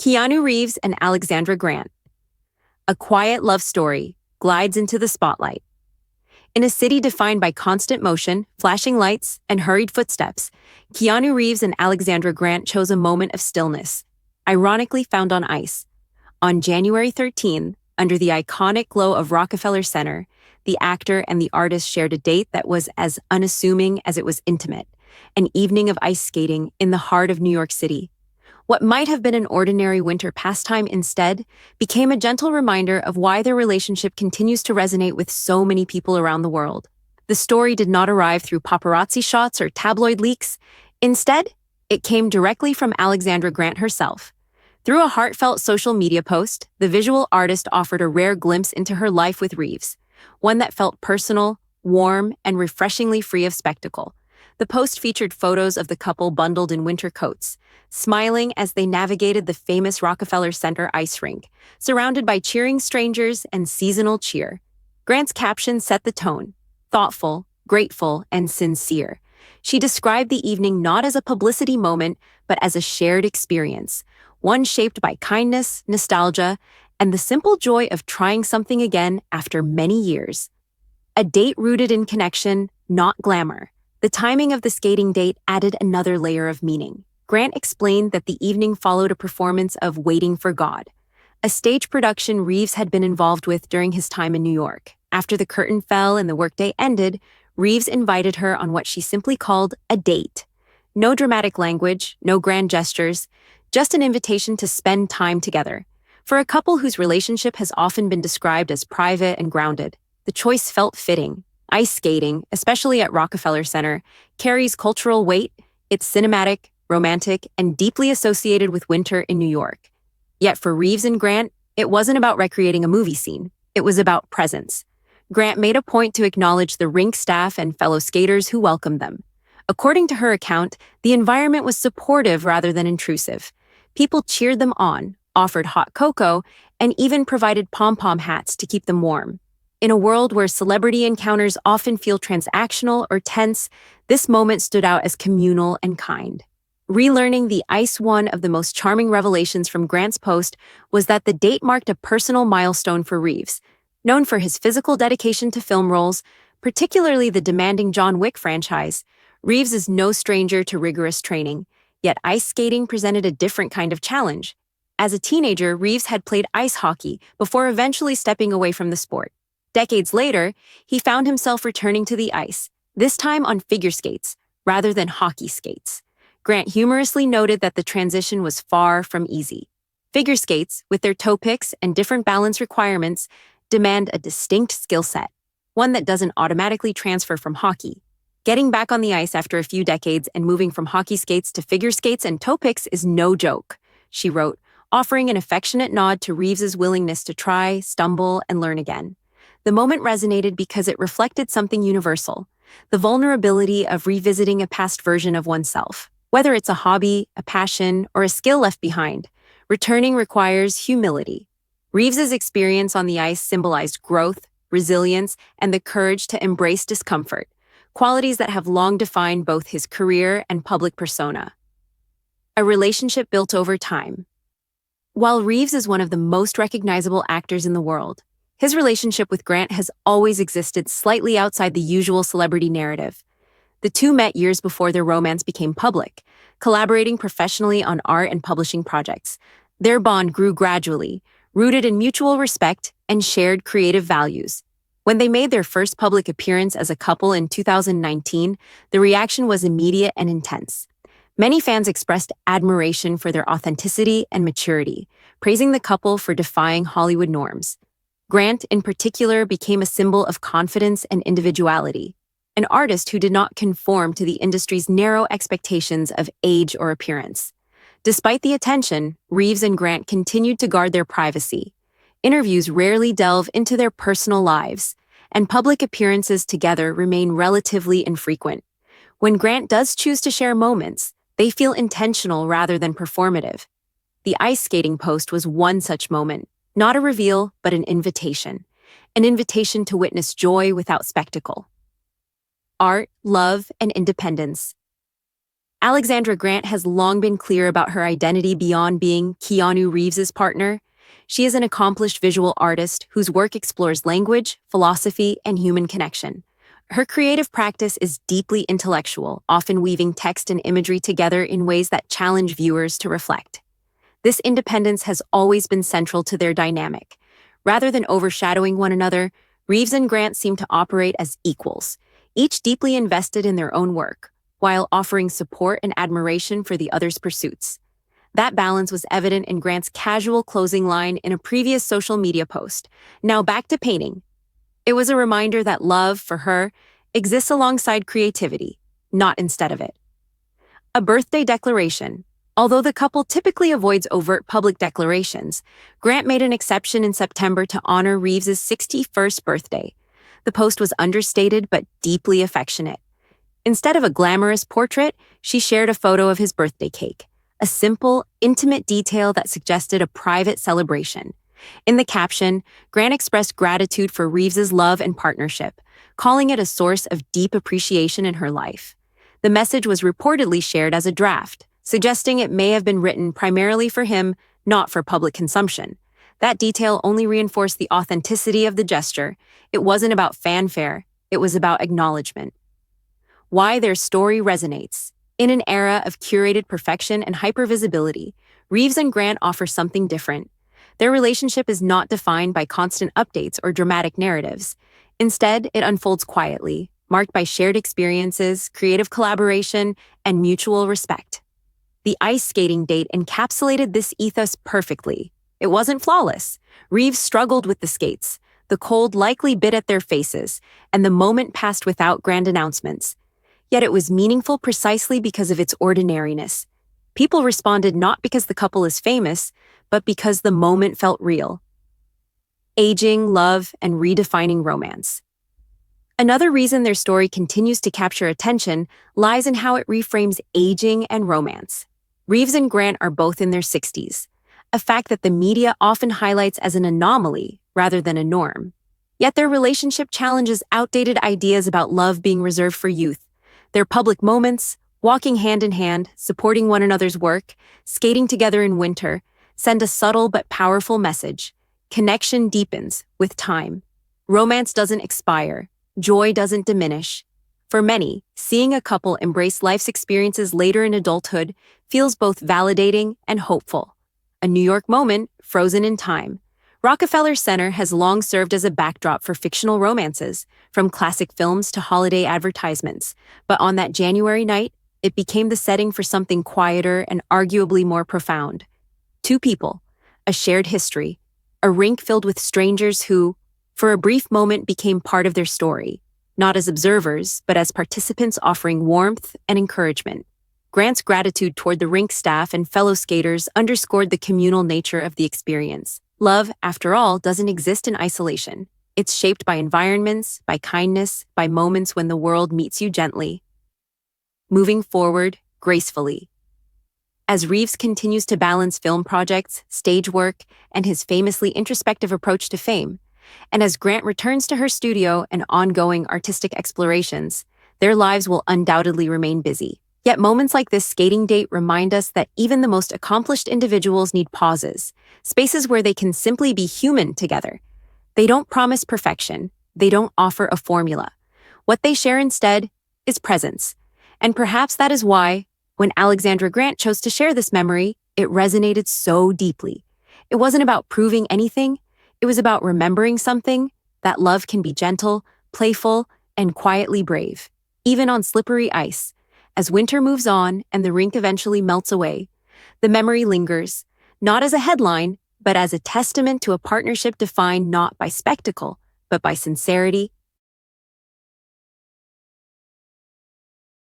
Keanu Reeves and Alexandra Grant. A quiet love story glides into the spotlight. In a city defined by constant motion, flashing lights, and hurried footsteps, Keanu Reeves and Alexandra Grant chose a moment of stillness, ironically found on ice. On January 13, under the iconic glow of Rockefeller Center, the actor and the artist shared a date that was as unassuming as it was intimate, an evening of ice skating in the heart of New York City. What might have been an ordinary winter pastime instead became a gentle reminder of why their relationship continues to resonate with so many people around the world. The story did not arrive through paparazzi shots or tabloid leaks. Instead, it came directly from Alexandra Grant herself. Through a heartfelt social media post, the visual artist offered a rare glimpse into her life with Reeves, one that felt personal, warm, and refreshingly free of spectacle. The post featured photos of the couple bundled in winter coats, smiling as they navigated the famous Rockefeller Center ice rink, surrounded by cheering strangers and seasonal cheer. Grant's caption set the tone: thoughtful, grateful, and sincere. She described the evening not as a publicity moment, but as a shared experience, one shaped by kindness, nostalgia, and the simple joy of trying something again after many years. A date rooted in connection, not glamour. The timing of the skating date added another layer of meaning. Grant explained that the evening followed a performance of Waiting for God, a stage production Reeves had been involved with during his time in New York. After the curtain fell and the workday ended, Reeves invited her on what she simply called a date. No dramatic language, no grand gestures, just an invitation to spend time together. For a couple whose relationship has often been described as private and grounded, the choice felt fitting. Ice skating, especially at Rockefeller Center, carries cultural weight. It's cinematic, romantic, and deeply associated with winter in New York. Yet for Reeves and Grant, it wasn't about recreating a movie scene. It was about presence. Grant made a point to acknowledge the rink staff and fellow skaters who welcomed them. According to her account, the environment was supportive rather than intrusive. People cheered them on, offered hot cocoa, and even provided pom-pom hats to keep them warm. In a world where celebrity encounters often feel transactional or tense, this moment stood out as communal and kind. Relearning the ice, one of the most charming revelations from Grant's post was that the date marked a personal milestone for Reeves. Known for his physical dedication to film roles, particularly the demanding John Wick franchise, Reeves is no stranger to rigorous training, yet ice skating presented a different kind of challenge. As a teenager, Reeves had played ice hockey before eventually stepping away from the sport. Decades later, he found himself returning to the ice, this time on figure skates, rather than hockey skates. Grant humorously noted that the transition was far from easy. Figure skates, with their toe picks and different balance requirements, demand a distinct skill set, one that doesn't automatically transfer from hockey. Getting back on the ice after a few decades and moving from hockey skates to figure skates and toe picks is no joke, she wrote, offering an affectionate nod to Reeves's willingness to try, stumble, and learn again. The moment resonated because it reflected something universal: the vulnerability of revisiting a past version of oneself. Whether it's a hobby, a passion, or a skill left behind, returning requires humility. Reeves's experience on the ice symbolized growth, resilience, and the courage to embrace discomfort, qualities that have long defined both his career and public persona. A relationship built over time. While Reeves is one of the most recognizable actors in the world, his relationship with Grant has always existed slightly outside the usual celebrity narrative. The two met years before their romance became public, collaborating professionally on art and publishing projects. Their bond grew gradually, rooted in mutual respect and shared creative values. When they made their first public appearance as a couple in 2019, the reaction was immediate and intense. Many fans expressed admiration for their authenticity and maturity, praising the couple for defying Hollywood norms. Grant, in particular, became a symbol of confidence and individuality, an artist who did not conform to the industry's narrow expectations of age or appearance. Despite the attention, Reeves and Grant continued to guard their privacy. Interviews rarely delve into their personal lives, and public appearances together remain relatively infrequent. When Grant does choose to share moments, they feel intentional rather than performative. The ice skating post was one such moment. Not a reveal, but an invitation to witness joy without spectacle. Art, love, and independence. Alexandra Grant has long been clear about her identity beyond being Keanu Reeves's partner. She is an accomplished visual artist whose work explores language, philosophy, and human connection. Her creative practice is deeply intellectual, often weaving text and imagery together in ways that challenge viewers to reflect. This independence has always been central to their dynamic. Rather than overshadowing one another, Reeves and Grant seem to operate as equals, each deeply invested in their own work, while offering support and admiration for the other's pursuits. That balance was evident in Grant's casual closing line in a previous social media post. Now back to painting. It was a reminder that love, for her, exists alongside creativity, not instead of it. A birthday declaration. Although the couple typically avoids overt public declarations, Grant made an exception in September to honor Reeves's 61st birthday. The post was understated but deeply affectionate. Instead of a glamorous portrait, she shared a photo of his birthday cake, a simple, intimate detail that suggested a private celebration. In the caption, Grant expressed gratitude for Reeves's love and partnership, calling it a source of deep appreciation in her life. The message was reportedly shared as a draft, suggesting it may have been written primarily for him, not for public consumption. That detail only reinforced the authenticity of the gesture. It wasn't about fanfare, it was about acknowledgement. Why their story resonates. In an era of curated perfection and hypervisibility, Reeves and Grant offer something different. Their relationship is not defined by constant updates or dramatic narratives. Instead, it unfolds quietly, marked by shared experiences, creative collaboration, and mutual respect. The ice skating date encapsulated this ethos perfectly. It wasn't flawless. Reeves struggled with the skates. The cold likely bit at their faces, and the moment passed without grand announcements. Yet it was meaningful precisely because of its ordinariness. People responded not because the couple is famous, but because the moment felt real. Aging, love, and redefining romance. Another reason their story continues to capture attention lies in how it reframes aging and romance. Reeves and Grant are both in their 60s, a fact that the media often highlights as an anomaly rather than a norm. Yet their relationship challenges outdated ideas about love being reserved for youth. Their public moments, walking hand in hand, supporting one another's work, skating together in winter, send a subtle but powerful message. Connection deepens with time. Romance doesn't expire. Joy doesn't diminish. For many, seeing a couple embrace life's experiences later in adulthood feels both validating and hopeful. A New York moment frozen in time. Rockefeller Center has long served as a backdrop for fictional romances, from classic films to holiday advertisements. But on that January night, it became the setting for something quieter and arguably more profound. Two people, a shared history, a rink filled with strangers who, for a brief moment, became part of their story, not as observers, but as participants offering warmth and encouragement. Grant's gratitude toward the rink staff and fellow skaters underscored the communal nature of the experience. Love, after all, doesn't exist in isolation. It's shaped by environments, by kindness, by moments when the world meets you gently. Moving forward, gracefully. As Reeves continues to balance film projects, stage work, and his famously introspective approach to fame, and as Grant returns to her studio and ongoing artistic explorations, their lives will undoubtedly remain busy. Yet moments like this skating date remind us that even the most accomplished individuals need pauses, spaces where they can simply be human together. They don't promise perfection. They don't offer a formula. What they share instead is presence. And perhaps that is why, when Alexandra Grant chose to share this memory, it resonated so deeply. It wasn't about proving anything. It was about remembering something, that love can be gentle, playful, and quietly brave, even on slippery ice. As winter moves on and the rink eventually melts away, the memory lingers, not as a headline, but as a testament to a partnership defined not by spectacle, but by sincerity